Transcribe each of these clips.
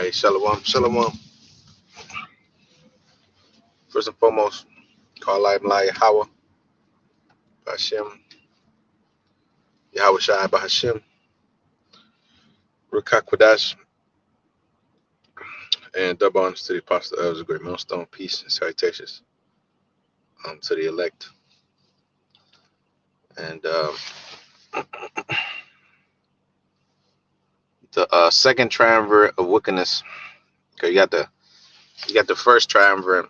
Hey, Shalom, Shalom. First and foremost, call life Yahweh, Hashem, Yahweh Shai Bahashem, Ruka Kwadash, and double honors to the apostle of the great millstone. Peace and salutations to the elect. And the second triumvirate of wickedness. Okay, you got the first triumvirate,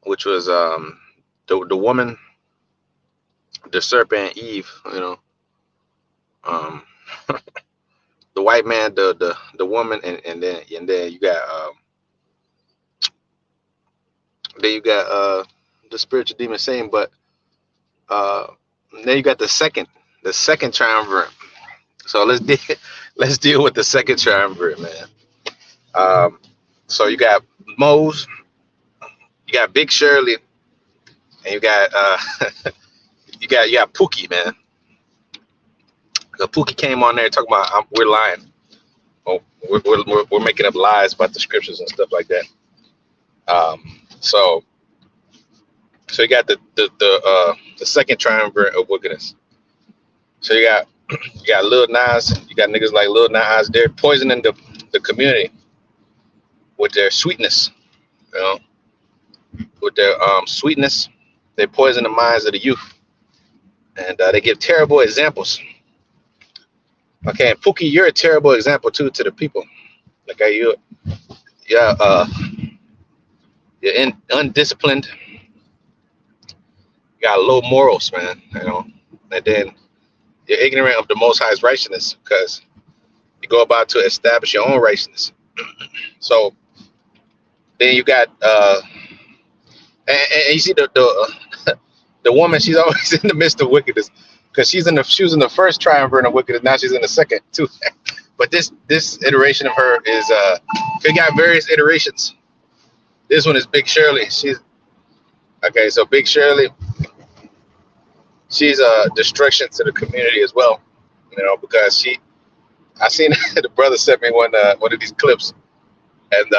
which was the woman, the serpent, Eve. The white man, the woman, and then you got the spiritual demon Satan, but then you got the second triumvirate. So let's deal with the second triumvirate, man. So you got Moes, you got Big Shirley, and you got you got Pookie, man. The Pookie came on there talking about we're lying. Oh, we're making up lies about the scriptures and stuff like that. So you got the second triumvirate of wickedness. So you got Lil Nas, you got niggas like Lil Nas. They're poisoning the community with their sweetness, with their sweetness. They poison the minds of the youth, and they give terrible examples. Okay, and Pookie, you're a terrible example too to the people. Like you're undisciplined. You got low morals, man. And then you're ignorant of the Most High's righteousness because you go about to establish your own righteousness. So then you got and you see the woman. She's always in the midst of wickedness because she was in the first triumvirate of wickedness. Now she's in the second too. But this iteration of her is they got various iterations. This one is Big Shirley. So Big Shirley, she's a destruction to the community as well, because I seen the brother sent me one of these clips, and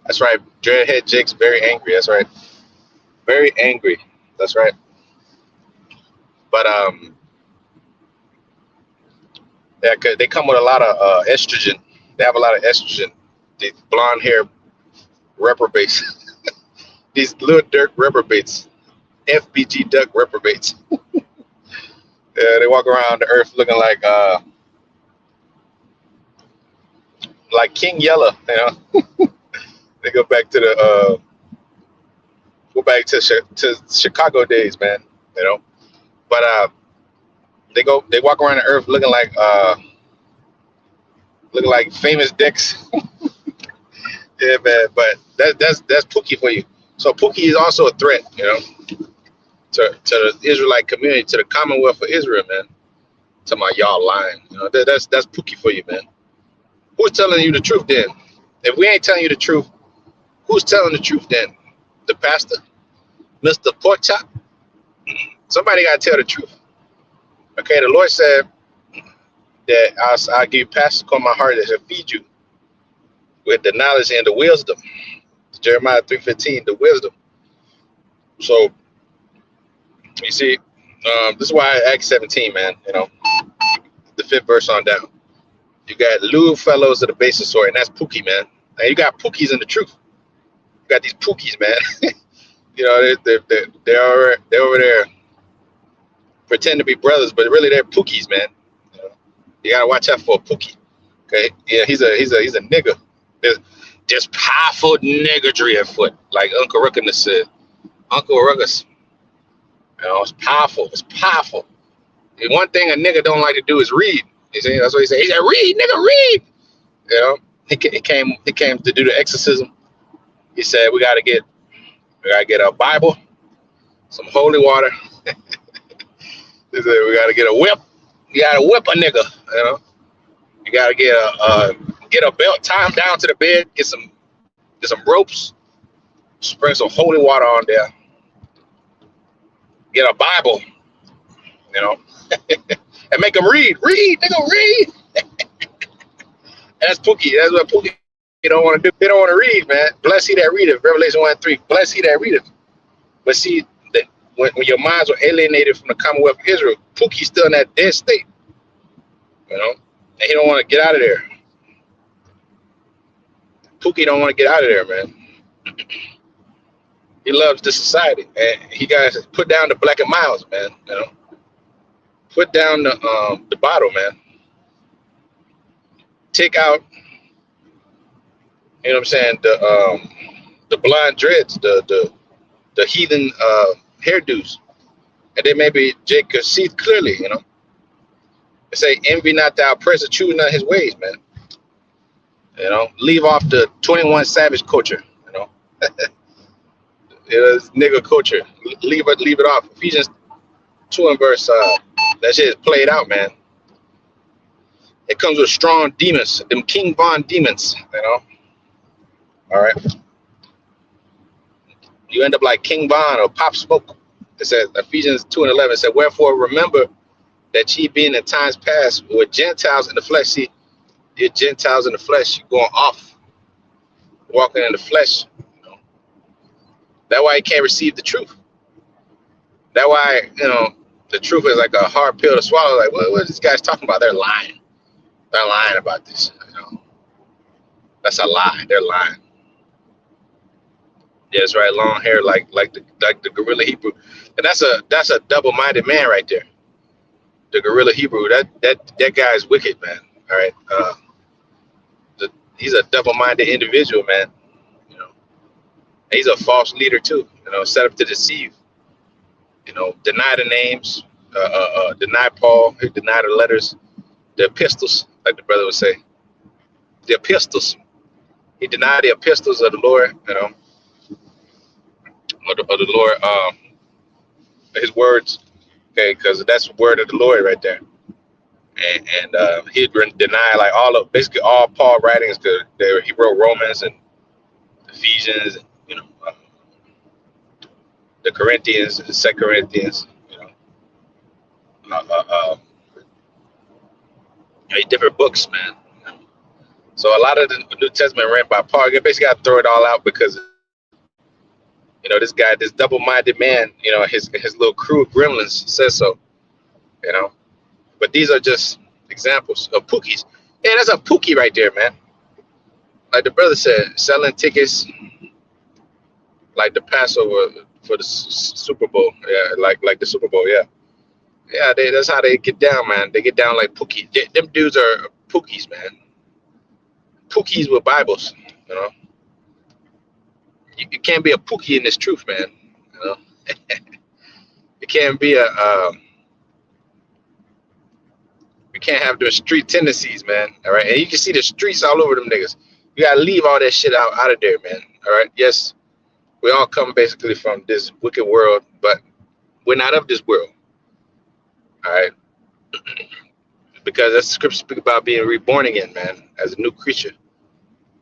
that's right, Dreadhead Jake's very angry. That's right, very angry. That's right. But yeah, they come with a lot of estrogen. They have a lot of estrogen. These blonde hair reprobates, these little dirt reprobates, FBG duck reprobates. Yeah, they walk around the earth looking like King Yella, They go back to Chicago days, man, But they walk around the earth looking like famous dicks. Yeah, man. But that's Pookie for you. So Pookie is also a threat, to the Israelite community, to the Commonwealth of Israel, man. Talking about y'all lying. That's Pookie for you, man. Who's telling you the truth then? If we ain't telling you the truth, who's telling the truth then? The pastor? Mr. Porkchop? Somebody got to tell the truth. Okay, the Lord said that I'll give you pastors on my heart that shall feed you with the knowledge and the wisdom. Jeremiah 3:15, the wisdom. So, you see, this is why Acts 17, man, the 5th verse on down. You got lewd fellows of the base of sword, and that's Pookie, man. And you got Pookies in the truth. You got these Pookies, man. They're over there pretend to be brothers, but really they're Pookies, man. You gotta watch out for a Pookie. Okay, yeah, he's a nigga. There's powerful niggardry afoot, like Uncle Ruckus said. Uncle Ruckus, it's powerful. It's powerful. And one thing a nigga don't like to do is read. That's what he said. He said, "Read, nigga, read." He came to do the exorcism. He said, we gotta get a Bible, some holy water. He said, we gotta get a whip. You gotta whip a nigga. You gotta get a belt, tie him down to the bed, get some ropes, sprinkle some holy water on there, get a Bible, and make him read, nigga, read. That's Pookie. That's what Pookie don't want to do. They don't want to read, man. Bless he that readeth. Revelation 1:3. Bless he that readeth. But see, that when your minds were alienated from the Commonwealth of Israel, Pookie's still in that dead state, you know, and he don't want to get out of there. Pookie don't want to get out of there, man. He loves the society, and he got to put down the black and miles, man. You know, put down the bottle, man. Take out, you know what I'm saying, the blonde dreads, the heathen hairdos, and then maybe Jake could see clearly, you know. They say, envy not thou oppressor, choose not his ways, man. You know, leave off the 21 Savage culture, you know. It is nigga culture. Leave it off. Ephesians 2 and verse that shit is played out, man. It comes with strong demons, them King Von demons, you know. All right. You end up like King Von or Pop Smoke. It says Ephesians 2 and 11 said, wherefore remember that ye being in times past were Gentiles in the flesh. See, you're Gentiles in the flesh, you're going off, walking in the flesh. You know? That's why you can't receive the truth. That's why, you know, the truth is like a hard pill to swallow. Like, what are these guys talking about? They're lying. They're lying about this. You know? That's a lie. They're lying. Yeah, that's right. Long hair, like the gorilla Hebrew, and that's a double-minded man right there. The gorilla Hebrew. That guy is wicked, man. All right. He's a double-minded individual, man. You know, he's a false leader too. You know, set up to deceive. You know, deny the names, deny Paul, deny the letters, the epistles, like the brother would say. The epistles. He denied the epistles of the Lord. You know. Of the Lord, his words, okay, because that's the word of the Lord right there, and he'd deny like basically all Paul writings, because he wrote Romans and Ephesians, and, you know, the Corinthians, the 2 Corinthians, you know, different books, man. You know? So a lot of the New Testament written by Paul, you basically got to throw it all out because. You know, this guy, this double-minded man, you know, his little crew of gremlins says so, you know. But these are just examples of Pookies. Yeah, that's a Pookie right there, man. Like the brother said, selling tickets like the Passover for the Super Bowl. Yeah, like the Super Bowl, yeah. Yeah, that's how they get down, man. They get down like Pookie. Them dudes are Pookies, man. Pookies with Bibles, you know. You can't be a Pookie in this truth, man. You know, you can't be you can't have those street tendencies, man. All right, and you can see the streets all over them niggas. You gotta leave all that shit out of there, man. All right, yes, we all come basically from this wicked world, but we're not of this world. All right, because that's the scripture speak about being reborn again, man, as a new creature.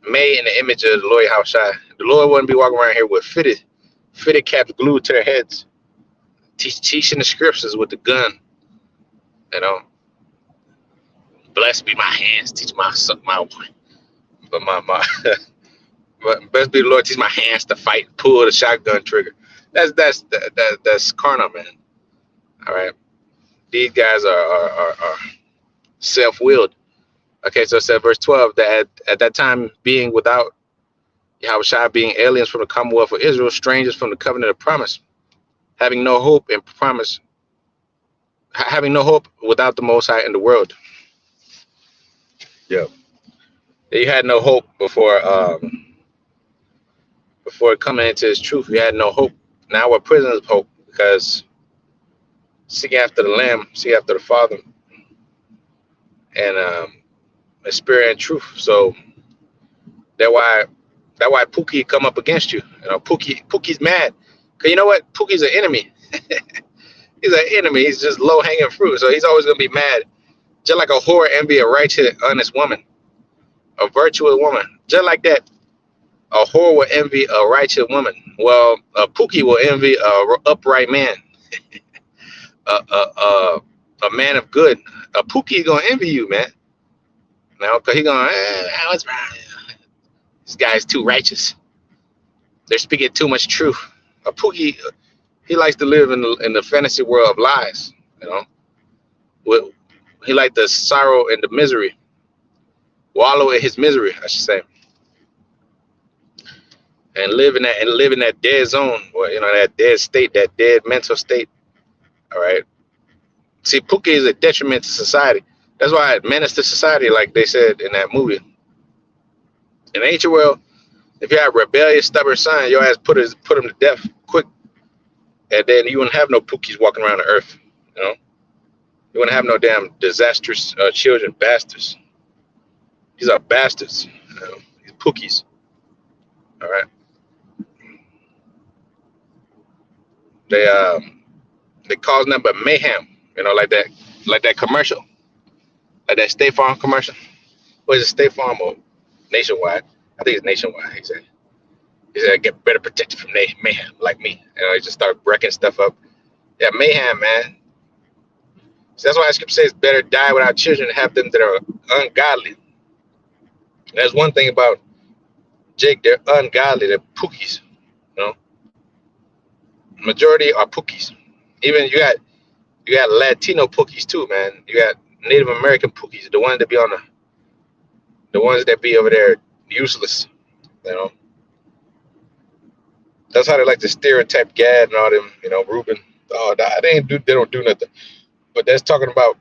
Made in the image of the Lord Yahushua. The Lord wouldn't be walking around here with fitted caps glued to their heads, teaching the scriptures with the gun. You know, blessed be my hands, teach my but blessed be the Lord, teach my hands to fight, pull the shotgun trigger. That's carnal, man. All right, these guys are self-willed. Okay, so it said verse 12 that at that time being without Yahushua, being aliens from the Commonwealth of Israel, strangers from the covenant of promise, having no hope and promise, having no hope without the Most High in the world. Yeah, you had no hope before coming into His truth. You had no hope. Now we're prisoners of hope because seek after the Lamb, seek after the Father, and the Spirit and truth. So that's why Pookie come up against you. You know, Pookie's mad. Cause you know what? Pookie's an enemy. He's an enemy. He's just low hanging fruit. So he's always gonna be mad. Just like a whore envy a righteous, honest woman, a virtuous woman. Just like that, a whore will envy a righteous woman. Well, a Pookie will envy a upright man, a man of good. A Pookie is gonna envy you, man. Now, cause he going, what's wrong? This guy's too righteous. They're speaking too much truth. Pookie, he likes to live in the fantasy world of lies. You know, with, he like the sorrow and the misery, wallow in his misery, I should say, and live in that dead zone, or that dead state, that dead mental state. All right. See, Pookie is a detriment to society. That's why it menace to society, like they said in that movie. In the ancient world, if you have a rebellious, stubborn son, your ass put him to death quick, and then you wouldn't have no Pookies walking around the earth. You know, you wouldn't have no damn disastrous children, bastards. These are bastards. These Pookies. All right. They cause nothing but mayhem. Like that commercial, like that State Farm commercial. What is it, State Farm or Nationwide? I think it's Nationwide. He said get better protected from mayhem, like me. He just start wrecking stuff up. Yeah, mayhem, man. So that's why the scripture says better die without children than have them that are ungodly. And there's one thing about Jake, they're ungodly, they're Pookies. You know, majority are Pookies. Even you got Latino Pookies too, man. You got Native American Pookies, the ones that be the ones that be over there useless. You know, that's how they like to stereotype Gad and all them. Reuben. Oh, they don't do nothing. But that's talking about.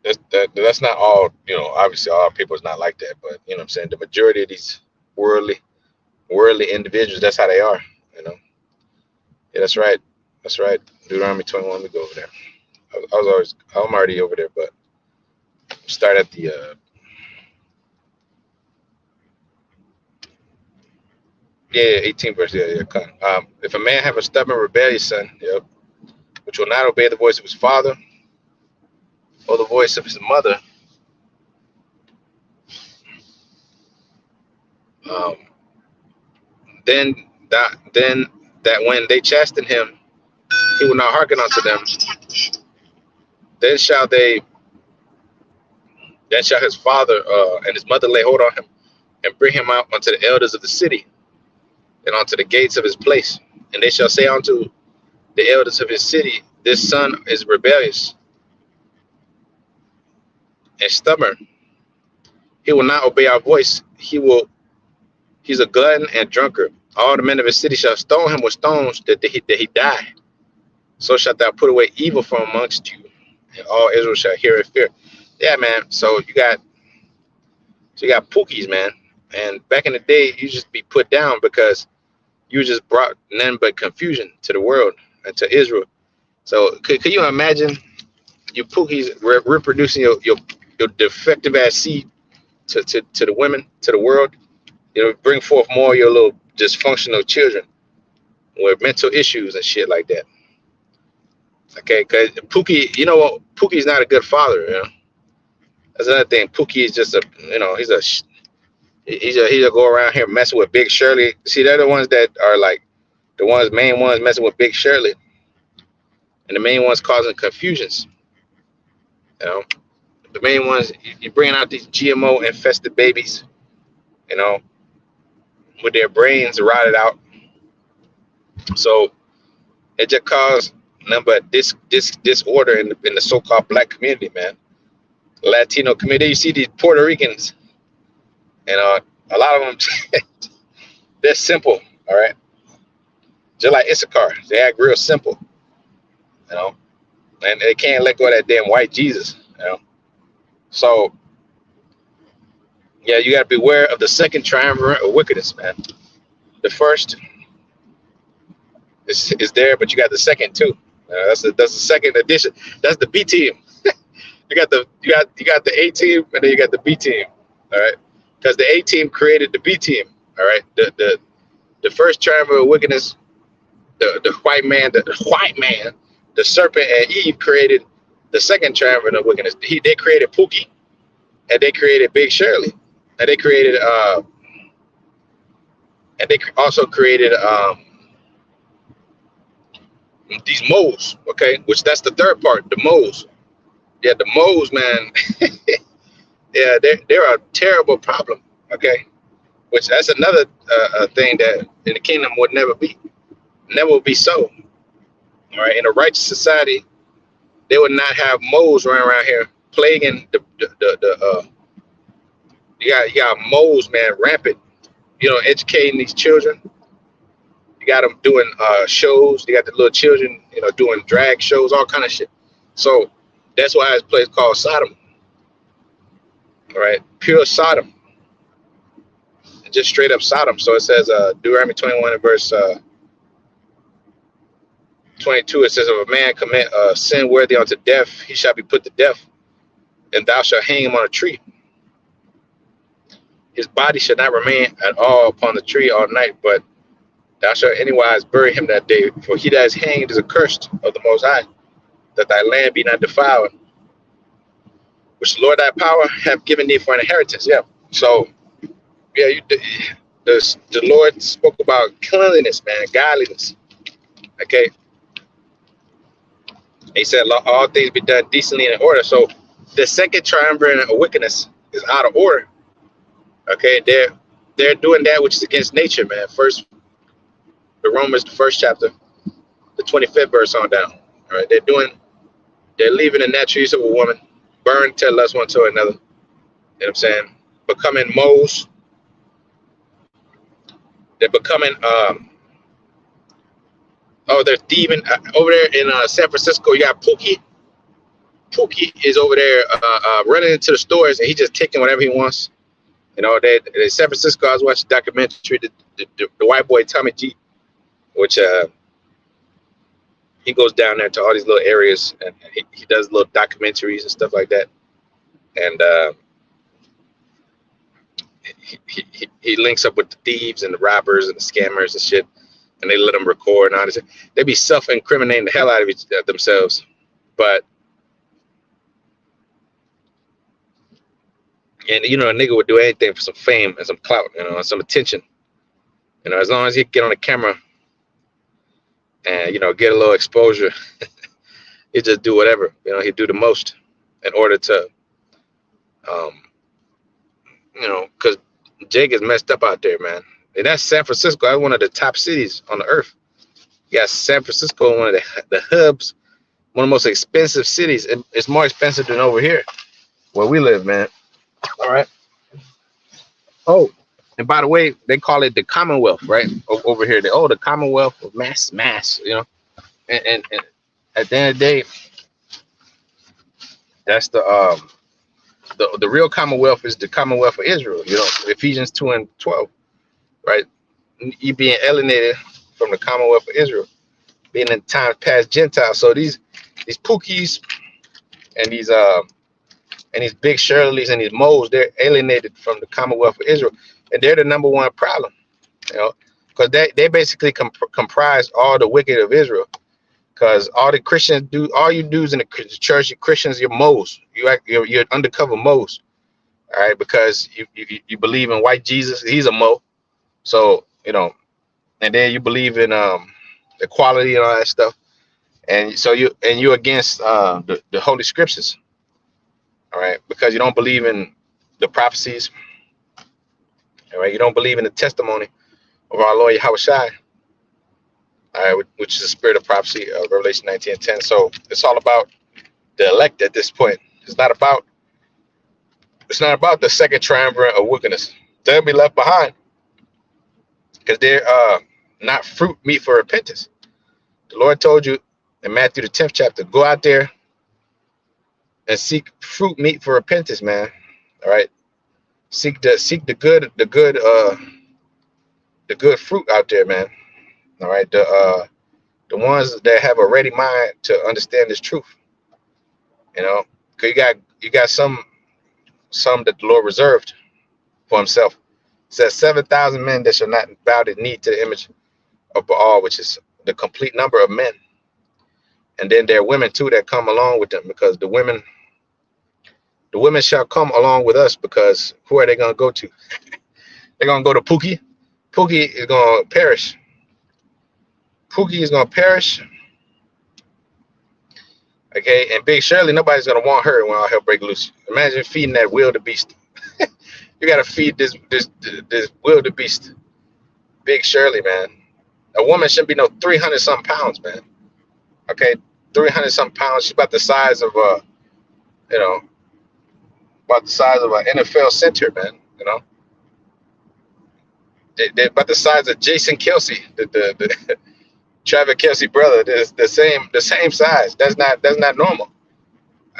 That's not all. Obviously all people is not like that. But what I'm saying, the majority of these worldly individuals, that's how they are. Yeah, that's right. That's right. Deuteronomy 21. Let me go over there. I'm already over there, but start at the 18th verse. Yeah. Come. If a man have a stubborn, rebellious son, which will not obey the voice of his father or the voice of his mother, then that when they chasten him, he will not hearken unto them. Then shall his father and his mother lay hold on him and bring him out unto the elders of the city and unto the gates of his place. And they shall say unto the elders of his city, this son is rebellious and stubborn. He will not obey our voice. He's a glutton and drunkard. All the men of his city shall stone him with stones that he die. So shalt thou put away evil from amongst you, and all Israel shall hear and fear. Yeah, man. So you got Pookies, man. And back in the day, you just be put down because you just brought none but confusion to the world and to Israel. So could you imagine you Pookies reproducing your defective ass seed to the women, to the world? Bring forth more of your little dysfunctional children with mental issues and shit like that. Okay, because Pookie, you know what? Pookie's not a good father. That's another thing. Pookie is just he's a go around here messing with Big Shirley. See, they're the ones that are like the main ones messing with Big Shirley, and the main ones causing confusions. The main ones, you're bringing out these GMO infested babies, with their brains rotted out. So it just caused nothing but disorder in the so-called black community, man. Latino community. You see these Puerto Ricans, and a lot of them, they're simple, all right? Just like Issachar, they act real simple, and they can't let go of that damn white Jesus, So, yeah, you got to beware of the second triumvirate of wickedness, man. The first is there, but you got the second too. That's the second edition. That's the B team. You got the A team, and then you got the B team. All right, because the A team created the B team. All right, the first triumvirate of wickedness, the white man, the serpent and Eve created the second triumvirate of wickedness. They created Pookie, and they created Big Shirley, and they created and they also created these Moes, okay, which that's the third part, the Moes. Yeah, the Moes, man. Yeah, they're a terrible problem. Okay, which that's another thing that in the kingdom would never will be so. All right, in a righteous society, they would not have Moes running around here plaguing the you got Moes, man, rampant. Educating these children. You got them doing shows. You got the little children, doing drag shows, all kind of shit. So that's why it's a place called Sodom. All right, pure Sodom, just straight up Sodom. So it says Deuteronomy 21 and verse 22. It says, "If a man commit a sin worthy unto death, he shall be put to death, and thou shalt hang him on a tree. His body shall not remain at all upon the tree all night, but thou shalt anywise bury him that day. For he that is hanged is accursed of the Most High, that thy land be not defiled, which the Lord thy power have given thee for an inheritance." Yeah. So yeah, the Lord spoke about cleanliness, man, godliness. Okay. He said, all things be done decently and in order. So the second triumvirate of wickedness is out of order. Okay, they're doing that which is against nature, man. First, the Romans, the first chapter, the 25th verse on down. All right, they're leaving the natural use of a woman, burn, tell us one to another. You know what I'm saying? Becoming Moes. They're becoming they're thieving over there in San Francisco. You got Pookie. Pookie is over there running into the stores and he's just taking whatever he wants. They San Francisco. I was watching a documentary, the white boy Tommy G, which he goes down there to all these little areas and he does little documentaries and stuff like that. And he links up with the thieves and the robbers and the scammers and shit, and they let them record and all this. They be self-incriminating the hell out of themselves, but a nigga would do anything for some fame and some clout, and some attention. As long as he get on the camera and get a little exposure, he just do whatever. He'd do the most in order to, because Jake is messed up out there, man. And that's San Francisco. That's one of the top cities on the earth. You got San Francisco, one of the hubs, one of the most expensive cities. It's more expensive than over here where we live, man. All right. Oh, and by the way, they call it the Commonwealth, right? Over here, the Commonwealth of mass, And at the end of the day, that's the real Commonwealth is the Commonwealth of Israel. Ephesians 2:12, right? You being alienated from the Commonwealth of Israel, being in times past Gentiles. So these Pookies and these big Shirleys and these Moes, they're alienated from the Commonwealth of Israel, and they're the number one problem, because they basically comprise all the wicked of Israel. Because all the Christians do, all you do is in the church, you Christians, you're Moes. You're undercover Moes, all right? Because you believe in white Jesus, he's a Mo. So and then you believe in equality and all that stuff, and so you're against the Holy Scriptures, all right? Because you don't believe in the prophecies, all right? You don't believe in the testimony of our Lord Yahushua, all right, which is the spirit of prophecy, Revelation 19:10. So it's all about the elect at this point. It's not about the second triumvirate of wickedness. They'll be left behind because they're not fruit meet for repentance. The Lord told you in Matthew the 10th chapter, go out there and seek fruit meet for repentance, man. All right, seek the good fruit out there, man. All right, the ones that have a ready mind to understand this truth. Because you got some that the Lord reserved for himself. It says 7,000 men that shall not bow the knee to the image of Baal, which is the complete number of men. And then there are women too that come along with them, because the women shall come along with us, because who are they gonna go to? They're gonna go to Pookie. Pookie is gonna perish. Pookie is gonna perish. Okay, and Big Shirley, nobody's gonna want her when all hell break loose. Imagine feeding that wildebeest. You gotta feed this wildebeest, Big Shirley, man. A woman shouldn't be no 300 something pounds, man. Okay, 300 something pounds. She's about the size of you know, about the size of an NFL center, man. You know, they're about the size of Jason Kelsey, the Travis Kelsey brother. Is the same size. That's not normal.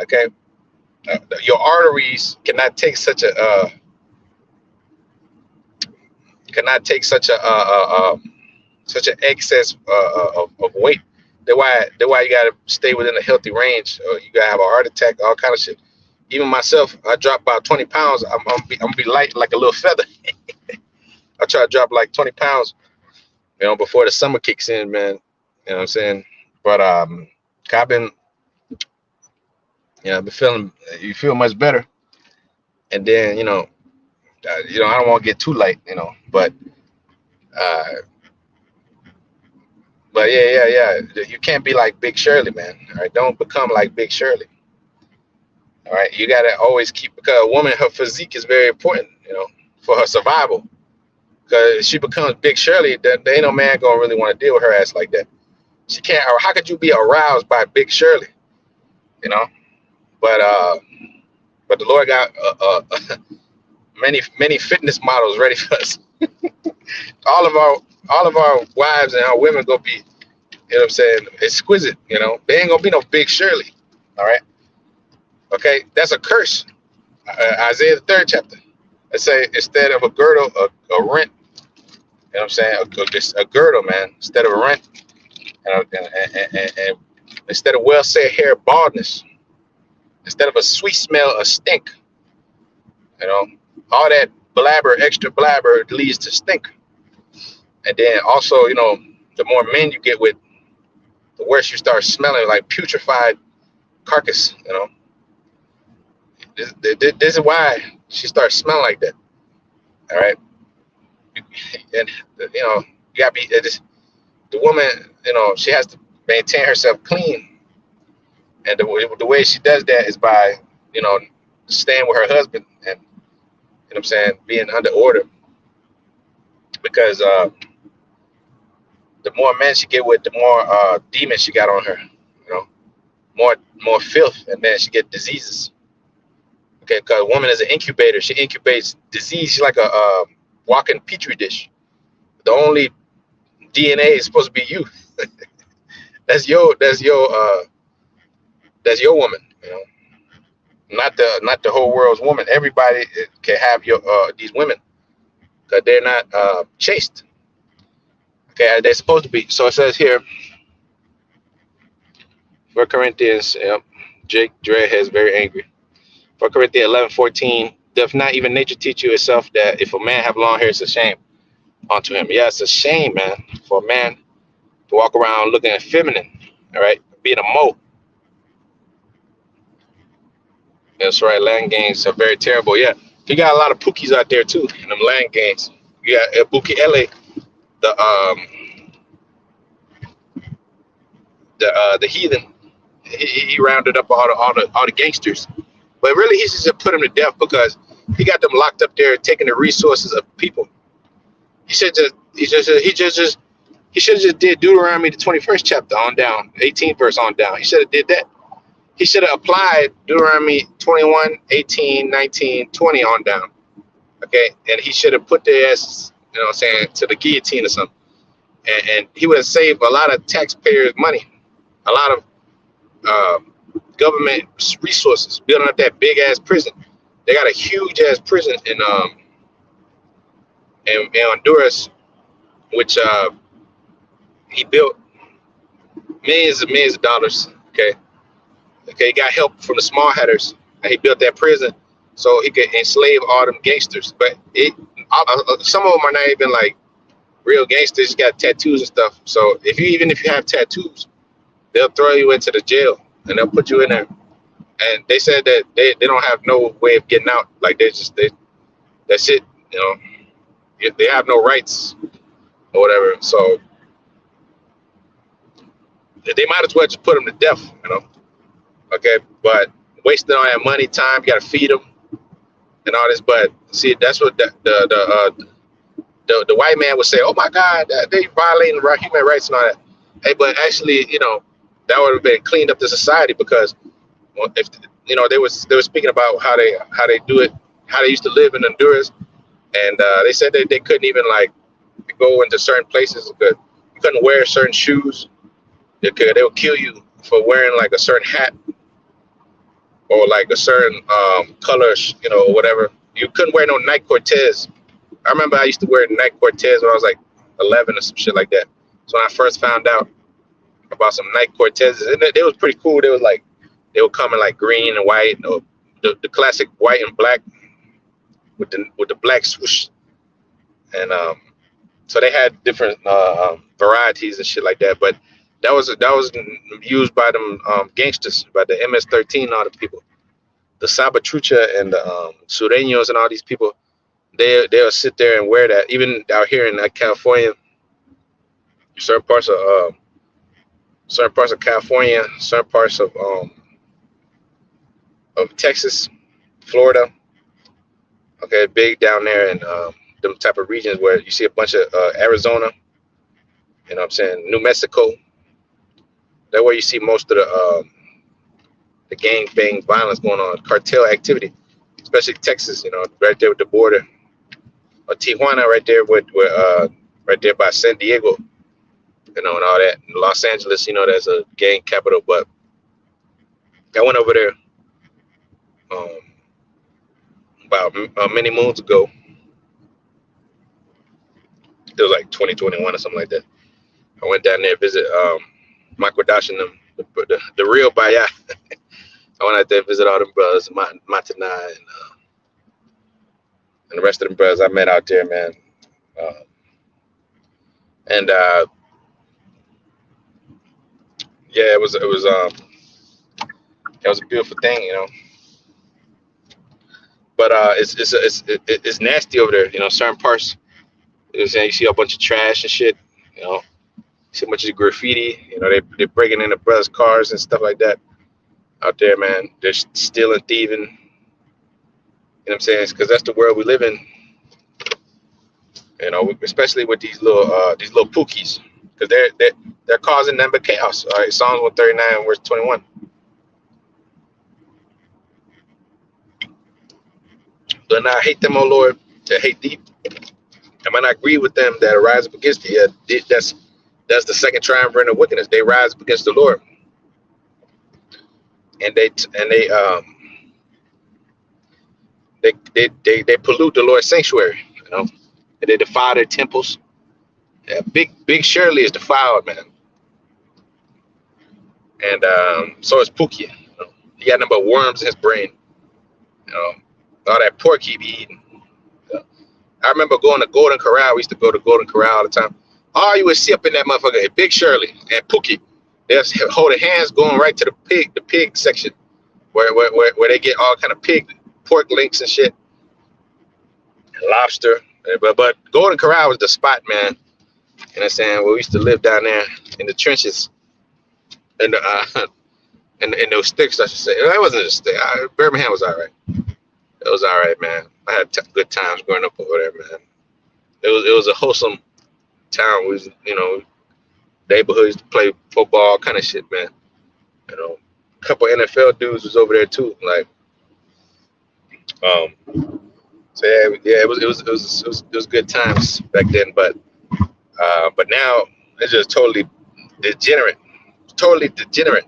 Okay, your arteries cannot take such an excess of weight. That's why you gotta stay within a healthy range. You gotta have a heart attack, all kind of shit. Even myself, I drop about 20 pounds. I'm gonna be light like a little feather. I try to drop like 20 pounds, before the summer kicks in, man. You know what I'm saying? But I've been, I've been feeling. You feel much better, and then I don't want to get too light, uh, but yeah. You can't be like Big Shirley, man. All right, don't become like Big Shirley. All right, you gotta always keep because a woman, her physique is very important, for her survival. Because if she becomes Big Shirley, there ain't no man gonna really want to deal with her ass like that. She can't. Or how could you be aroused by Big Shirley? You know. But the Lord got many fitness models ready for us. All of our wives and our women gonna be, what I'm saying, exquisite. They ain't gonna be no Big Shirley. All right. Okay, that's a curse. Isaiah the 3rd chapter. It say instead of a girdle, a rent. You know what I'm saying? A girdle, man. Instead of a rent, and instead of well set hair, baldness. Instead of a sweet smell, a stink. You know, all that blabber, extra blabber leads to stink. And then also, the more men you get with, the worse you start smelling like putrefied carcass. This is why she starts smelling like that. All right, and you gotta be the woman. She has to maintain herself clean, and the way she does that is by staying with her husband and what I'm saying, being under order. Because the more men she get with, the more demons she got on her. More filth, and then she get diseases. Okay, because a woman is an incubator. She incubates disease. She's like a walking petri dish. The only DNA is supposed to be you. That's your woman. Not the whole world's woman. Everybody can have these women because they're not chaste. Okay, they're supposed to be. So it says here, 1 Corinthians, Jake Dread is very angry. 1 Corinthians 11:14, doth not even nature teach you itself that if a man have long hair, it's a shame unto him. Yeah, it's a shame, man, for a man to walk around looking feminine, all right, being a mo. That's right, land games are very terrible. Yeah, you got a lot of Pookies out there too in them land games. You got Pookie LA, the heathen. He rounded up all the gangsters, but really he should just put them to death because he got them locked up there taking the resources of people. He should have just did Deuteronomy the 21st chapter on down, 18th verse on down. He should have did that. He should have applied Deuteronomy 21, 18, 19, 20 on down. Okay, and he should have put their asses, to the guillotine or something. And he would have saved a lot of taxpayers' money, a lot of government resources, building up that big ass prison. They got a huge ass prison in Honduras, which he built millions of dollars. Okay, he got help from the small hatters, and he built that prison so he could enslave all them gangsters. But some of them are not even like real gangsters. Got tattoos and stuff. So even if you have tattoos, they'll throw you into the jail and they'll put you in there. And they said that they don't have no way of getting out. Like that's it. They have no rights or whatever. So they might as well just put them to death. Okay, but wasting all that money, time, you gotta feed them and all this. But see, that's what the white man would say. Oh my God, they violating human rights and all that. Hey, but actually, that would have been cleaned up the society because if they were speaking about how they do it, how they used to live in Honduras, and they said that they couldn't even like go into certain places because you couldn't wear certain shoes. They would kill you for wearing like a certain hat or like a certain color, or whatever. You couldn't wear no Nike Cortez. I remember I used to wear Nike Cortez when I was like 11 or some shit like that. So when I first found out about some Nike Cortezes, and they was pretty cool. They would come in like green and white, or the classic white and black with the black swoosh, and so they had different varieties and shit like that. But that was used by them gangsters, by the MS-13, all the people, the Salvatrucha and the Sureños and all these people. They'll sit there and wear that. Even out here in California, certain parts of California, certain parts of Texas, Florida. Okay, big down there in them type of regions where you see a bunch of Arizona. You know what I'm saying? New Mexico. That's where you see most of the gang bang violence going on, cartel activity, especially Texas. Right there with the border. Or Tijuana, right there right there by San Diego. And all that. In Los Angeles, there's a gang capital. But I went over there about many moons ago. It was like 2021 or something like that. I went down there to visit Michael Dash and them, the real Baya. I went out there to visit all them brothers, Matana and the rest of them brothers I met out there, man. And yeah, it was a beautiful thing, But it's nasty over there, certain parts. You see a bunch of trash and shit, see a bunch of graffiti. They're breaking into brothers' cars and stuff like that out there, man. They're stealing, thieving. You know what I'm saying? Because that's the world we live in. Especially with these little pookies, because they're causing nothing but chaos. All right, Psalms 139, verse 21. Do not hate them, O Lord, to hate thee. I might not agree with them that rise up against thee. That's the second triumvirate of wickedness. They rise up against the Lord, and they pollute the Lord's sanctuary. And they defile their temples. Yeah, big Shirley is defiled, man. And so is Pookie. He got number worms in his brain. All that pork he be eating. I remember going to Golden Corral. We used to go to Golden Corral all the time. All you would see up in that motherfucker, Big Shirley and Pookie. They're holding hands going right to the pig section, where they get all kind of pork links and shit, and lobster. But Golden Corral was the spot, man. You know what I'm saying? Where we used to live down there in the trenches, and those sticks, I should say. It wasn't a stick. Birmingham was all right. It was all right, man. I had good times growing up over there, man. It was a wholesome town. We was, neighborhood used to play football, kind of shit, man. A couple NFL dudes was over there too. Like, so yeah, it was good times back then. But now it's just totally degenerate. Totally degenerate.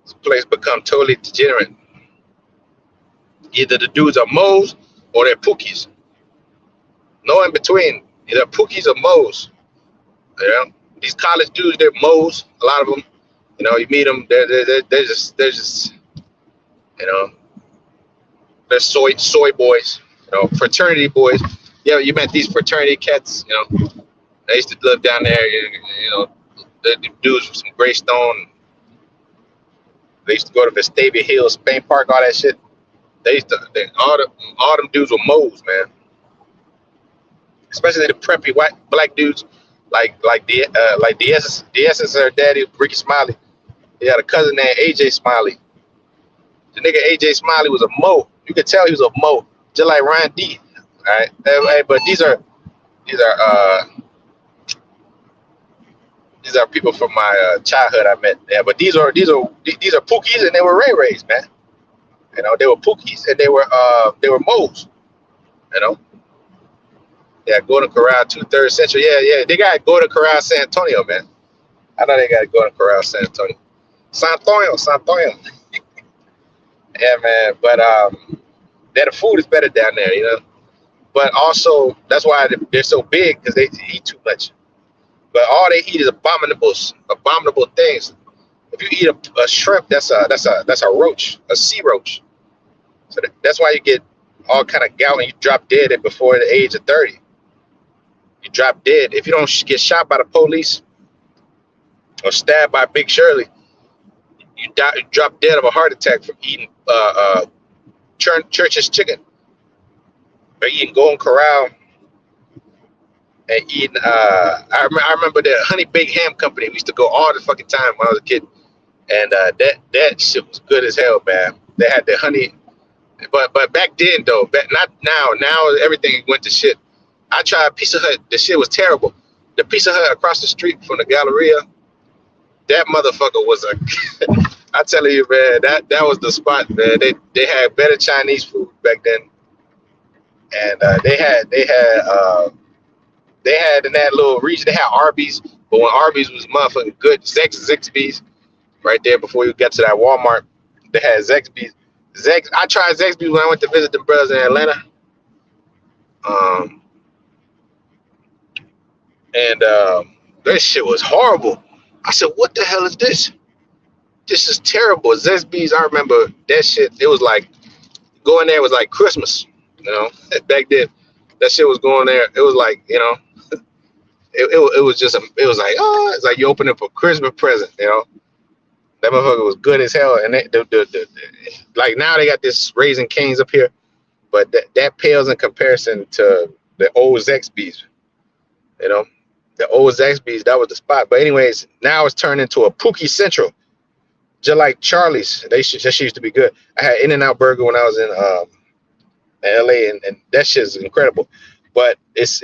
This place become totally degenerate. Either the dudes are Moes or they're Pookies. No in between. Either Pookies or Moes. These college dudes, they're Moes. A lot of them. You meet them. They're just. They're soy boys. Fraternity boys. Yeah, you met these fraternity cats. They used to live down there. The dudes with some gray stone. They used to go to Vestavia Hills, Spain Park, all that shit. All them dudes were Moes, man. Especially the preppy black dudes, like DS is her daddy, Ricky Smiley. He had a cousin named AJ Smiley. The nigga AJ Smiley was a Mo. You could tell he was a Mo, just like Ryan D. All right, but these are people from my childhood I met. Yeah, but these are Pookies and they were Ray Rays, man. You know, they were Pookies and they were Moes. You know, yeah, Golden Corral 2/3 Central. Yeah, they got Golden Corral San Antonio, man. I know they got Golden Corral San Antonio. San Antonio. Yeah, man. But the food is better down there, you know. But also that's why they're so big because they eat too much. But all they eat is abominable things. If you eat a shrimp, that's a roach, a sea roach. So that's why you get all kind of gout and you drop dead before the age of 30. You drop dead if you don't get shot by the police or stabbed by Big Shirley. You drop dead of a heart attack from eating Church's chicken or eating Golden Corral and eating. I remember the Honey Baked Ham Company. We used to go all the fucking time when I was a kid, and that shit was good as hell, man. They had the honey, but back then though, not now. Now everything went to shit. I tried Pizza Hut. The shit was terrible. The Pizza Hut across the street from the Galleria, that motherfucker was a. I tell you, man, that was the spot, man. They had better Chinese food back then, and they had in that little region. They had Arby's, but when Arby's was motherfucking good, Zaxby's right there before you get to that Walmart, they had Zaxby's. I tried Zaxby's when I went to visit the brothers in Atlanta, and that shit was horrible. I said, "What the hell is this? This is terrible." Zaxby's, I remember that shit. It was like going there was like Christmas, you know. Back then, that shit was going there. It was like, you know, it was just it was like, oh, it's like you open up a Christmas present, you know. That motherfucker was good as hell, and like now they got this Raising Cane's up here, but that pales in comparison to the old Zaxby's, you know. The old Zaxby's, that was the spot. But anyways, now it's turned into a Pookie Central. Just like Charlie's, that shit used to be good. I had In-N-Out Burger when I was in LA, and that shit is incredible. But it's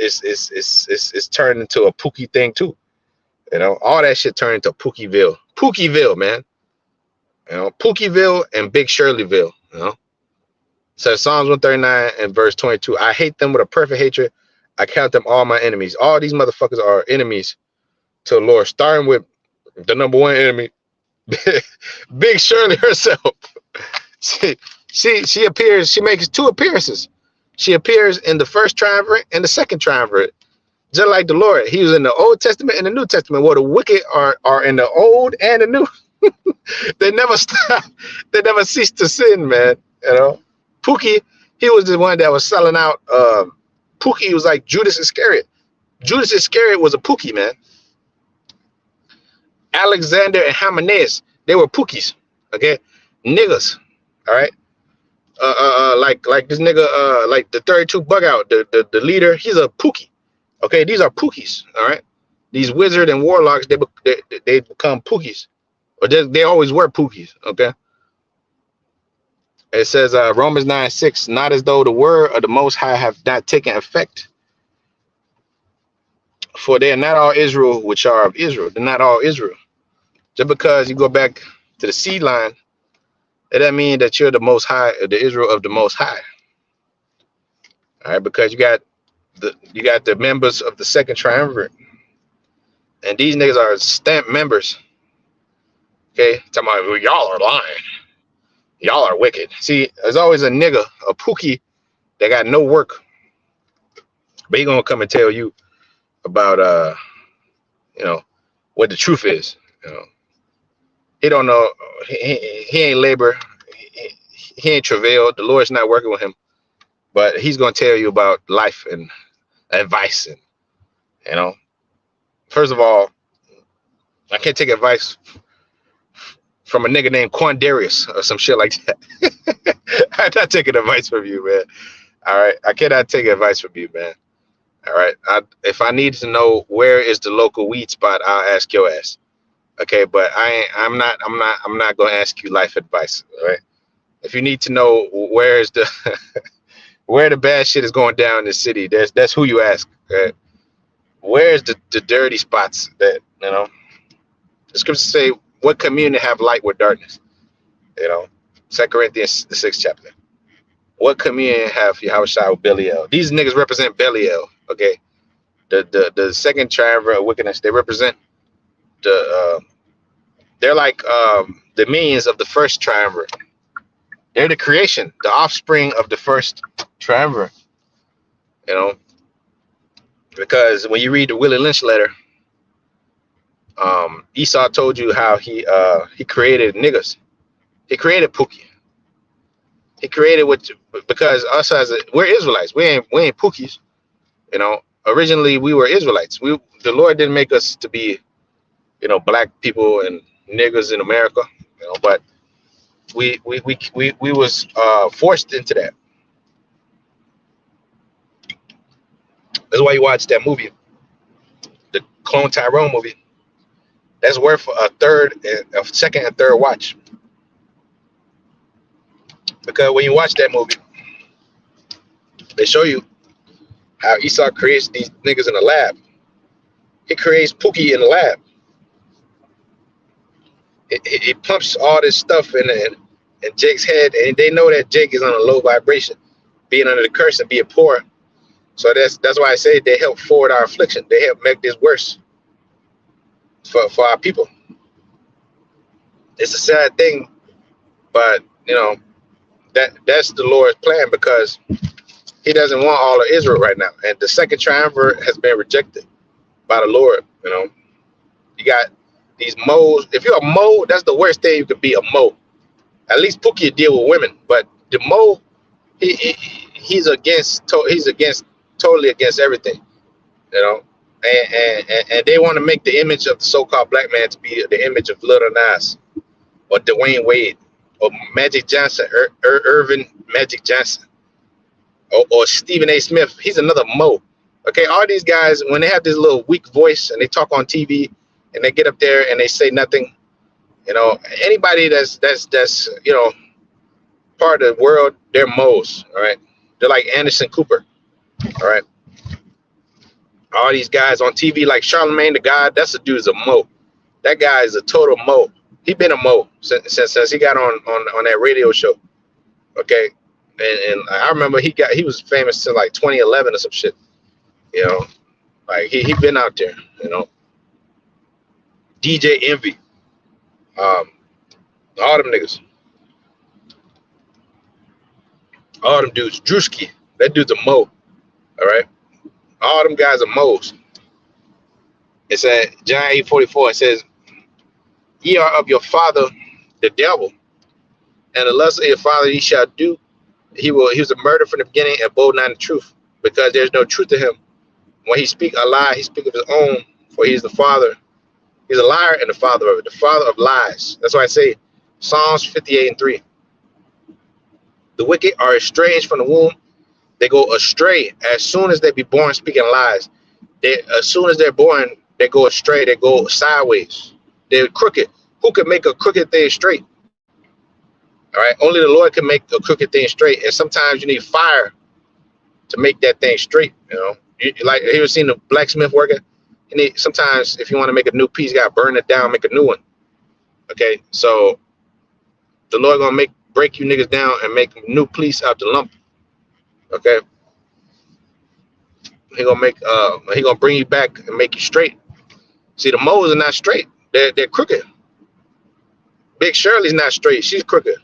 turned into a Pookie thing too. You know, all that shit turned into Pookieville, man. You know, Pookieville and Big Shirleyville. You know, so Psalms 139 and verse 22. I hate them with a perfect hatred. I count them all my enemies. All these motherfuckers are enemies to the Lord. Starting with the number one enemy, Big Shirley herself. She appears. She makes 2 appearances. She appears in the first triumvirate and the second triumvirate, just like the Lord. He was in the Old Testament and the New Testament. Well, the wicked are in the Old and the New. They never stop. They never cease to sin, man. You know, Pookie. He was the one that was selling out. Pookie was like Judas Iscariot. Judas Iscariot was a Pookie, man. Alexander and Hymenaeus, they were Pookies, okay, niggas, all right. Like this nigga, like the 32 bug out, the leader, he's a Pookie, okay. These are Pookies, all right. These wizard and warlocks, they become Pookies, or they always were Pookies, okay. It says Romans 9:6, not as though the word of the Most High have not taken effect. For they are not all Israel which are of Israel. They're not all Israel. Just because you go back to the seed line, it doesn't mean that you're the Most High, or the Israel of the Most High. All right, because you got the members of the second triumvirate, and these niggas are stamped members. Okay, talking about, well, y'all are lying. Y'all are wicked. See, there's always a nigga, a Pookie, that got no work, but he gonna come and tell you about you know, what the truth is. You know, he don't know. He ain't labor. He ain't travail. The Lord's not working with him, but he's gonna tell you about life and advice. And you know, first of all, I can't take advice from a nigga named Quandarius or some shit like that. I'm not taking advice from you, man. All right, I cannot take advice from you, man. All right, if I need to know where is the local weed spot, I'll ask your ass. Okay, but I'm not gonna ask you life advice. All right, If you need to know where's the where the bad shit is going down in the city, that's who you ask. Right? Where's the dirty spots that the scriptures say, what communion have light with darkness? 2 Corinthians the 6th chapter. What communion have Yahushua with Belial? These niggas represent Belial. Okay, the second triumvirate of wickedness. They represent they're like the minions of the first triumvirate. They're the creation, the offspring of the first triumvirate. Because when you read the Willie Lynch letter, Esau told you how he created niggas. He created Pookie. He created because us we're Israelites. We ain't Pookies. Originally we were Israelites. The Lord didn't make us to be, black people and niggers in America. But we was forced into that. That's why you watch that movie, the Clone Tyrone movie. That's worth a second and third watch. Because when you watch that movie, they show you how Esau creates these niggas in the lab. He creates Pookie in the lab. He pumps all this stuff in Jake's head, and they know that Jake is on a low vibration, being under the curse and being poor. So that's why I say they help forward our affliction. They help make this worse for our people. It's a sad thing, but that's the Lord's plan, because he doesn't want all of Israel right now. And the second triumvirate has been rejected by the Lord. You got these Moes. If you're a Mo, that's the worst thing you could be, a Mo. At least Pookie deal with women, but the Mo, he's totally against everything. And they want to make the image of the so-called black man to be the image of Lil Nas or Dwayne Wade or Magic Johnson, Irvin Magic Johnson, or Stephen A. Smith. He's another Mo. Okay, all these guys, when they have this little weak voice and they talk on TV and they get up there and they say nothing, anybody that's part of the world, they're Moes. All right, they're like Anderson Cooper. All right, all these guys on TV like Charlemagne the God, that's a dude's a Mo. That guy is a total Mo. He been a Mo since he got on that radio show. Okay, and I remember he was famous till like 2011 or some shit. Like he been out there. DJ Envy, all them niggas, all them dudes. Drewski, that dude's a Mo. All right, all them guys are Moes. It's at John 8:44. It says, "Ye are of your father, the devil, and the lust of your father ye shall do. He was a murderer from the beginning and bold not in the truth, because there's no truth to him. When he speak a lie, he speak of his own, for he is the father. He's a liar and the father of it, the father of lies." That's why I say Psalms 58:3. The wicked are estranged from the womb. They go astray as soon as they be born, speaking lies. As soon as they're born, they go astray. They go sideways. They're crooked. Who can make a crooked thing straight? All right. Only the Lord can make a crooked thing straight. And sometimes you need fire to make that thing straight. Like, have you ever seen the blacksmith working? Sometimes if you want to make a new piece, you got to burn it down, make a new one. Okay. So the Lord gonna break you niggas down and make a new piece out the lump. Okay. He gonna bring you back and make you straight. See, the Moes are not straight. They're crooked. Big Shirley's not straight. She's crooked.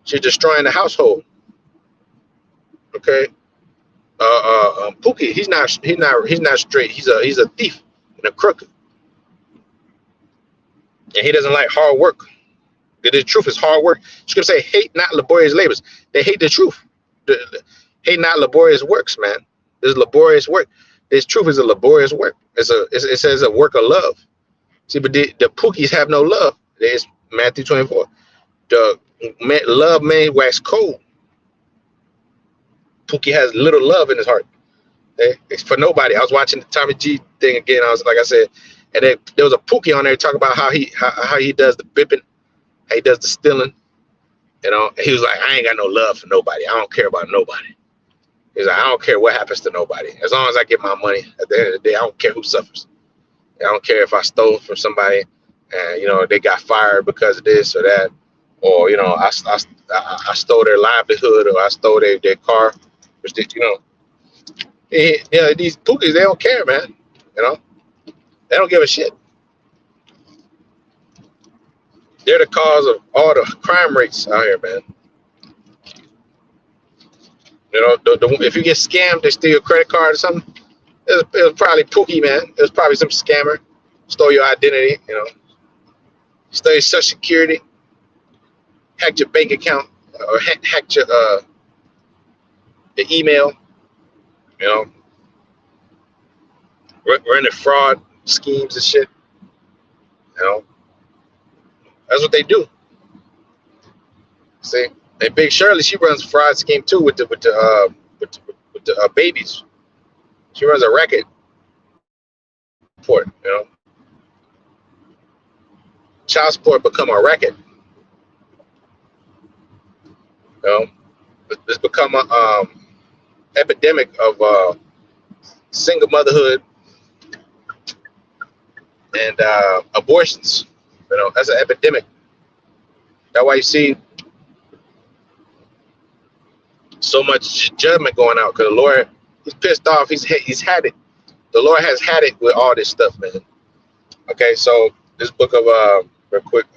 She's destroying the household. Okay. Pookie, he's not straight. He's a thief and a crook. And he doesn't like hard work. The truth is hard work. Scripture say, hate not laborious labors. They hate the truth. Hate not laborious works, man. This laborious work. This truth is a laborious work. It says a work of love. See, but the Pookies have no love. There's Matthew 24. The love may wax cold. Pookie has little love in his heart. It's for nobody. I was watching the Tommy G thing again. Like I said, and there was a Pookie on there talking about how he does the bipping, how he does the stealing, You know, he was like, I ain't got no love for nobody. I don't care about nobody. He's like, I don't care what happens to nobody. As long as I get my money, at the end of the day, I don't care who suffers. I don't care if I stole from somebody and, you know, they got fired because of this or that. Or, you know, I stole their livelihood or I stole their car. Which they, you know, these pookies, they don't care, man. You know, they don't give a shit. They're the cause of all the crime rates out here, man. You know, if you get scammed, they steal your credit card or something. It was probably Pookie, man. It was probably some scammer. Stole your identity, you know. Stole your social security. Hacked your bank account. Or hacked your email. You know. Running fraud schemes and shit. You know. That's what they do. See? And Big Shirley, she runs a fraud scheme too with the babies. She runs a racket report, you know. Child support become a racket. You know, it's become a epidemic of single motherhood and abortions. You know, that's an epidemic. That's why you see so much judgment going out, because the Lord, he's pissed off. He's had it. The Lord has had it with all this stuff, man. Okay, so this book of real quick.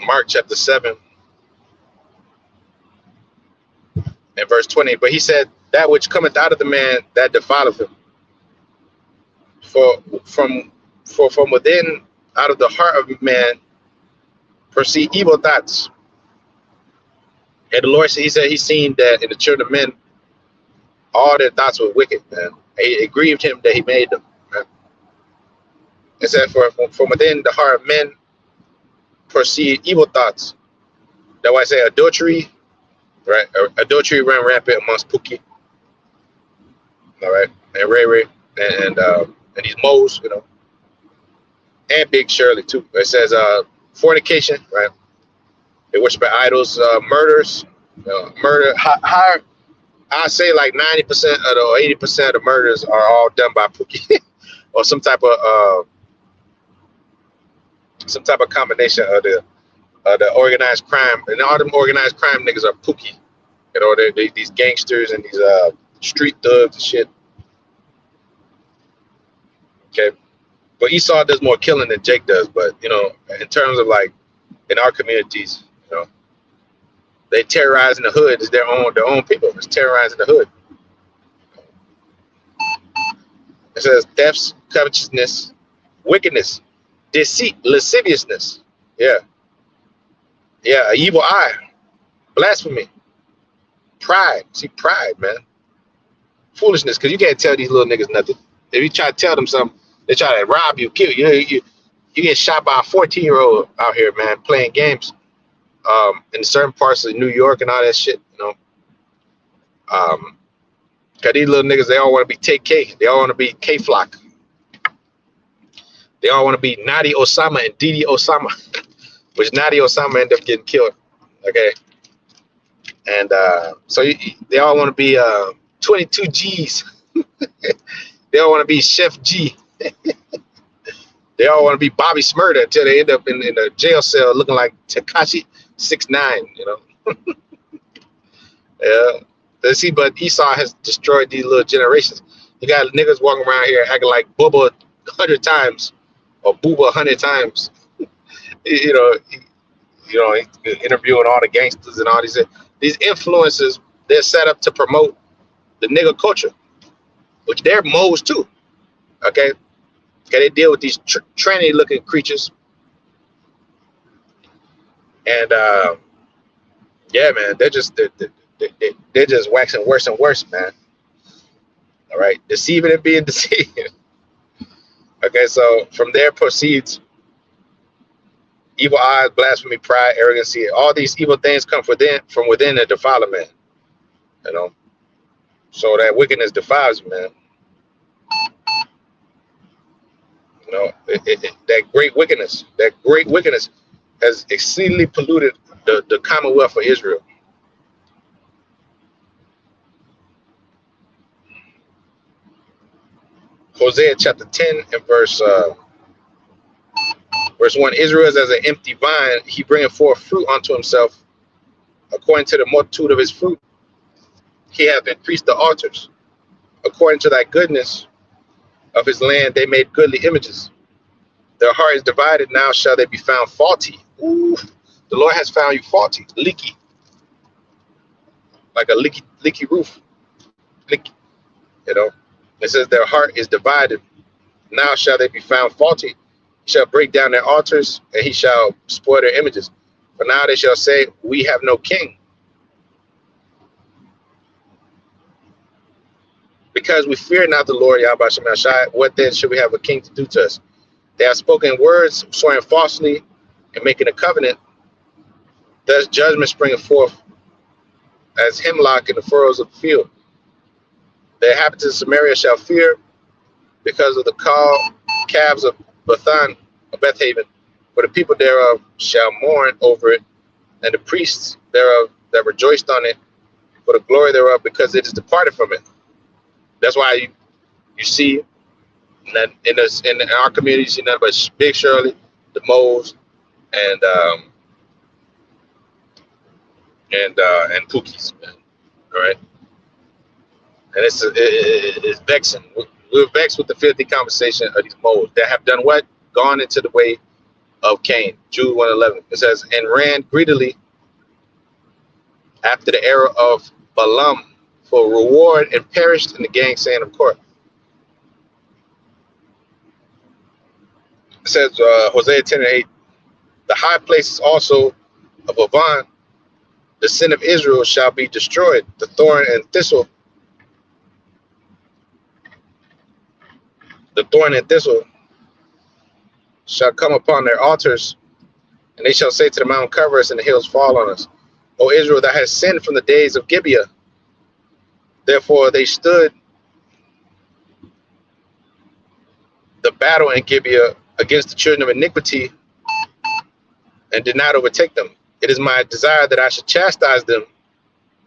Mark chapter 7 and verse 20. But he said, that which cometh out of the man, that defileth him. For from within, out of the heart of man, proceed evil thoughts. And the Lord said, he said, he's seen that in the children of men, all their thoughts were wicked, man. It grieved him that he made them, man. It said, from within the heart of men, proceed evil thoughts. That's why I say adultery, right? Adultery ran rampant amongst Pookie, all right, and Ray Ray, and these Moes, you know, and Big Shirley too. It says fornication, right? They worship idols, murders, murder. Higher, I say like 90% of or 80% of the murders are all done by Pookie or some type of combination of the organized crime, and all them organized crime niggas are Pookie. You know, they these gangsters and these street thugs and shit. Okay, but Esau does more killing than Jake does. But you know, in terms of like in our communities, you know, they terrorizing the hood. It's their own people. It's terrorizing the hood. It says thefts, covetousness, wickedness, deceit, lasciviousness. Yeah. Yeah, an evil eye, blasphemy, pride. See, pride, man. Foolishness, because you can't tell these little niggas nothing. If you try to tell them something, they try to rob you, kill you. You get shot by a 14-year-old out here, man, playing games in certain parts of New York and all that shit, you know. Because these little niggas, they all want to be TK. They all want to be K-Flock. They all want to be Nadi Osama and Didi Osama. Which Nadi Osama ended up getting killed, okay? And so they all want to be 22 G's. They all want to be Chef G. They all want to be Bobby Smurda until they end up in a jail cell looking like Tekashi 6ix9ine, you know? Yeah. See, but Esau has destroyed these little generations. You got niggas walking around here acting like Bubba 100 times or Booba 100 times. You know, interviewing all the gangsters and all these influencers. They're set up to promote the nigga culture, which they're Moes too. Okay, they deal with these tranny looking creatures, and yeah, man, they're just waxing worse and worse, man. All right, deceiving and being deceived. Okay, so from there proceeds evil eyes, blasphemy, pride, arrogancy. All these evil things come from within the defiler man. You know, so that wickedness defiles you, man. You know, that great wickedness has exceedingly polluted the Commonwealth of Israel. Hosea chapter 10 and verse 1. Israel is as an empty vine, he bringeth forth fruit unto himself. According to the multitude of his fruit, he hath increased the altars. According to thy goodness of his land, they made goodly images. Their heart is divided, now shall they be found faulty. Ooh, the Lord has found you faulty, leaky, like a leaky roof. Leaky, you know. It says their heart is divided, now shall they be found faulty. He shall break down their altars, and he shall spoil their images. For now they shall say, we have no king. Because we fear not the Lord, Yahweh Shema Shai, what then should we have a king to do to us? They have spoken words, swearing falsely, and making a covenant. Thus judgment springeth forth as hemlock in the furrows of the field. The inhabitants of Samaria shall fear because of the calves of Bethan, of Bethaven. For the people thereof shall mourn over it, and the priests thereof that rejoiced on it for the glory thereof, because it is departed from it. That's why you see that in our communities, you know, but Big Shirley, the Moes, and Pookie's, man. All right, and it's vexing. We're vexed with the filthy conversation of these Moes that have done what? Gone into the way of Cain. Jude 1:11. It says, and ran greedily after the error of Balaam for reward, and perished in the gainsaying of court. It says, Hosea 10:8, the high places also of Avan, the sin of Israel, shall be destroyed. The thorn and thistle shall come upon their altars, and they shall say to the mountain, cover us, and the hills fall on us. O Israel, thou hast sinned from the days of Gibeah. Therefore they stood the battle in Gibeah against the children of iniquity, and did not overtake them. It is my desire that I should chastise them,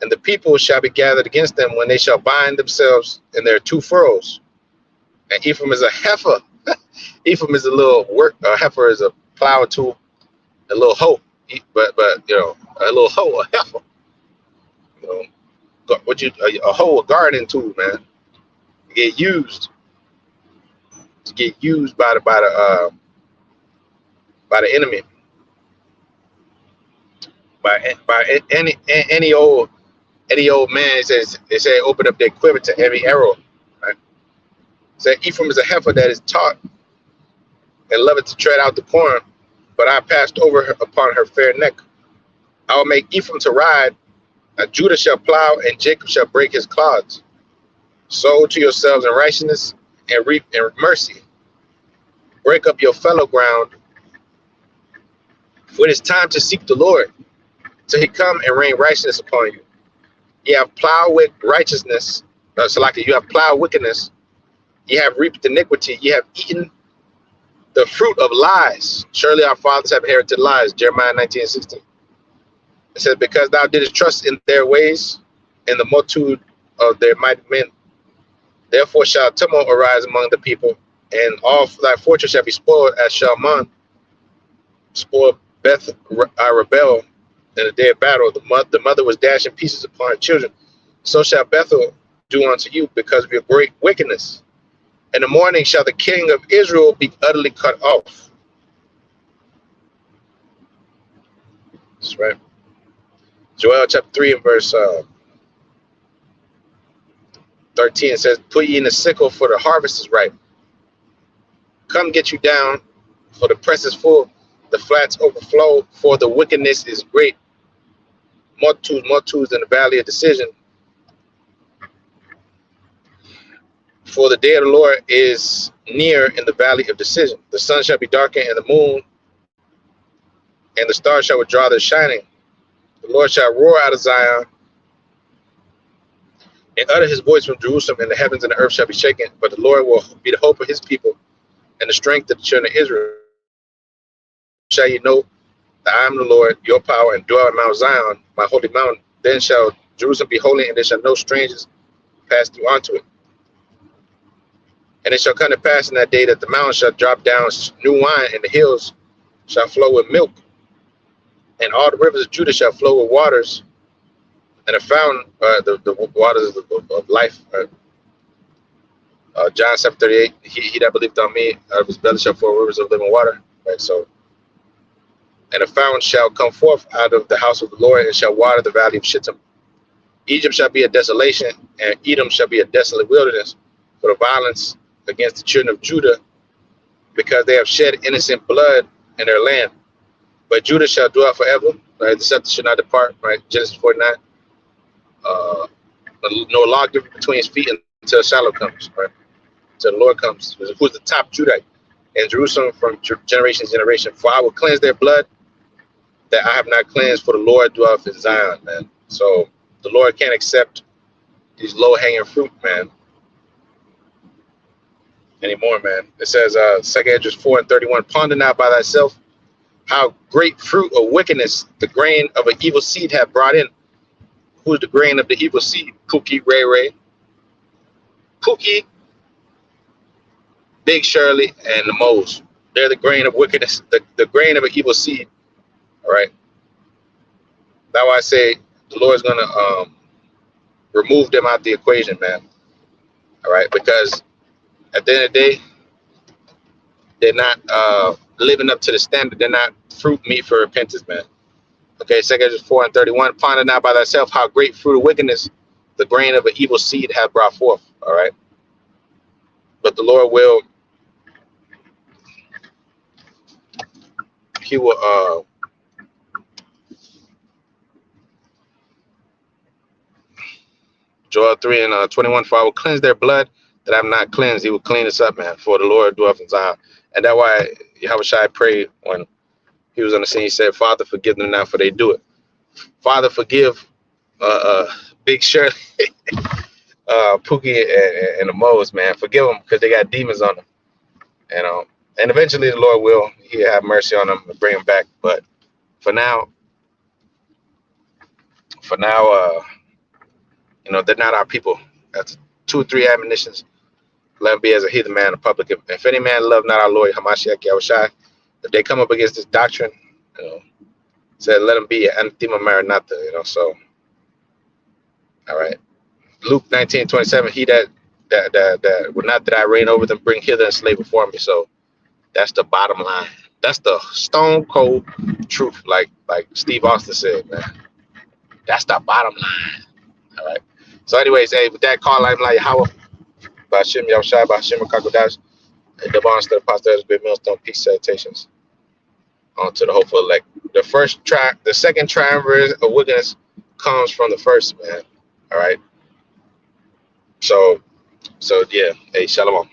and the people shall be gathered against them when they shall bind themselves in their two furrows. And Ephraim is a heifer. Ephraim is a little work. A heifer is a plow tool, a little hoe. But you know, a little hoe, a heifer. You know, a hoe, a gardening tool, man. Get used by the enemy, by any old man. They say open up their quiver to every arrow. Right? Say Ephraim is a heifer that is taught and loveth to tread out the corn, but I passed over her upon her fair neck. I will make Ephraim to ride, and Judah shall plow, and Jacob shall break his clods. Sow to yourselves in righteousness, and reap in mercy. Break up your fallow ground, for it is time to seek the Lord, till he come and rain righteousness upon you. You have plowed with righteousness, you have plowed wickedness, you have reaped iniquity, you have eaten the fruit of lies. Surely our fathers have inherited lies. Jeremiah 19:16. It says, because thou didst trust in their ways, in the multitude of their mighty men, therefore shall tumult arise among the people, and all thy fortress shall be spoiled as Shalman spoiled Beth Arbel in the day of battle. The mother was dashed in pieces upon her children. So shall Bethel do unto you because of your great wickedness. In the morning shall the king of Israel be utterly cut off. That's right. Joel chapter 3 and verse 13 says, put ye in the sickle, for the harvest is ripe. Come get you down, for the press is full, the flats overflow, for the wickedness is great. Multitudes in the valley of decision. For the day of the Lord is near in the valley of decision. The sun shall be darkened, and the moon and the stars shall withdraw their shining. The Lord shall roar out of Zion and utter his voice from Jerusalem, and the heavens and the earth shall be shaken. But the Lord will be the hope of his people and the strength of the children of Israel. Shall you know that I am the Lord, your power, and dwell in Mount Zion, my holy mountain. Then shall Jerusalem be holy, and there shall no strangers pass through unto it. And it shall come to pass in that day that the mountains shall drop down new wine, and the hills shall flow with milk, and all the rivers of Judah shall flow with waters, and the fountain, the waters of life. John 7:38. He that believeth on me, out of his belly shall flow rivers of living water. Right. So, and a fountain shall come forth out of the house of the Lord, and shall water the valley of Shittim. Egypt shall be a desolation, and Edom shall be a desolate wilderness for the violence against the children of Judah, because they have shed innocent blood in their land. But Judah shall dwell forever, right? The scepter shall not depart, right? Genesis 49. No lawgiver between his feet until Shiloh comes, right? Until the Lord comes, who's the top Judite, and Jerusalem from generation to generation. For I will cleanse their blood that I have not cleansed, for the Lord dwelleth in Zion, man. So the Lord can't accept these low-hanging fruit, man, anymore, man. It says, 2 Esdras 4:31, ponder now by thyself how great fruit of wickedness the grain of an evil seed have brought in. Who's the grain of the evil seed? Pookie, Ray Ray, Pookie, Big Shirley, and the Moes. They're the grain of wickedness, the grain of an evil seed. All right. That's why I say the Lord's gonna remove them out the equation, man. All right, because at the end of the day, they're not living up to the standard. They're not fruit meet for repentance, man. Okay, 2 Esdras 4:31. Ponder now by thyself how great fruit of wickedness the grain of an evil seed have brought forth. All right. But the Lord will, he will Joel 3:21, for I will cleanse their blood that I have not cleansed. He will clean us up, man, for the Lord dwelleth in Zion. And that's why Yahushua prayed when he was on the scene. He said, Father, forgive them now, for they do it. Father, forgive Big Shirley, Pookie, and the Moes, man. Forgive them because they got demons on them. And eventually the Lord will. He'll have mercy on them and bring them back. But for now, they're not our people. That's 2 or 3 admonitions. Let him be as a heathen man in public. If any man love not our Lord Hamashiach Yahushua, if they come up against this doctrine, said let him be an anathema maranatha, so all right. Luke 19:27, he that would not that I reign over them, bring hither and slay before me. So that's the bottom line. That's the stone cold truth, like Steve Austin said, man. That's the bottom line. All right. So anyways, hey, with that call, I'm like Yahweh, Bashim Yahushua, Bashim Kakodash, and the bonds to the pastors, great millstone, peace, salutations. On to the hopeful elect. The second triumvirate of wickedness comes from the first, man. All right. So yeah. Hey, shalom.